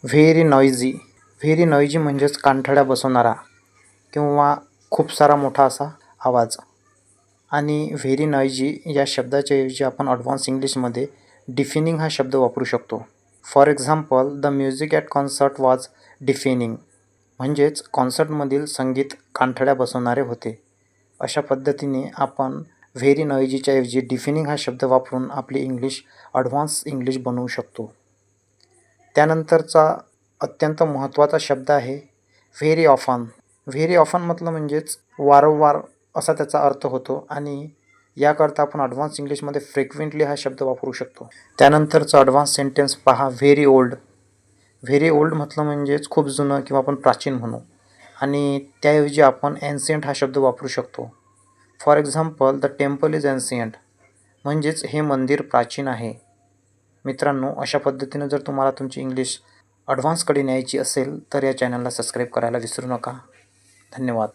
Very noisy. Very noisy म्हणजेच कानठळ्या बसवणारा किंवा खूप सारा मोठा असा आवाज. आणि व्हेरी नॉइजी या शब्दाच्या ऐवजी आपण ॲडव्हान्स इंग्लिशमध्ये डिफेनिंग हा शब्द वापरू शकतो. For example, the music at concert was deafening. म्हणजेच कॉन्सर्टमधील संगीत कानठळ्या बसवणारे होते. अशा पद्धतीने आपण व्हेरी नॉइजीच्या ऐवजी डिफेनिंग हा शब्द वापरून आपली इंग्लिश ॲडव्हान्स इंग्लिश बनवू शकतो. त्यानंतरचा अत्यंत महत्त्वाचा शब्द आहे व्हेरी ऑफन. व्हेरी ऑफन म्हटलं म्हणजेच वारंवार असा त्याचा अर्थ होतो आणि याकरता आपण ॲडव्हान्स इंग्लिशमध्ये फ्रिक्वेंटली हा शब्द वापरू शकतो. त्यानंतरचं ॲडव्हान्स सेंटेन्स पहा, व्हेरी ओल्ड. व्हेरी ओल्ड म्हटलं म्हणजेच खूप जुनं किंवा आपण प्राचीन म्हणू आणि त्याऐवजी आपण एन्शियंट हा शब्द वापरू शकतो. For example, the temple is ancient. म्हणजेच हे मंदिर प्राचीन आहे. मित्रांनो, अशा पद्धतीनं जर तुम्हाला तुमची इंग्लिश ॲडव्हान्सकडे न्यायची असेल तर या चॅनलला सबस्क्राईब करायला विसरू नका. धन्यवाद.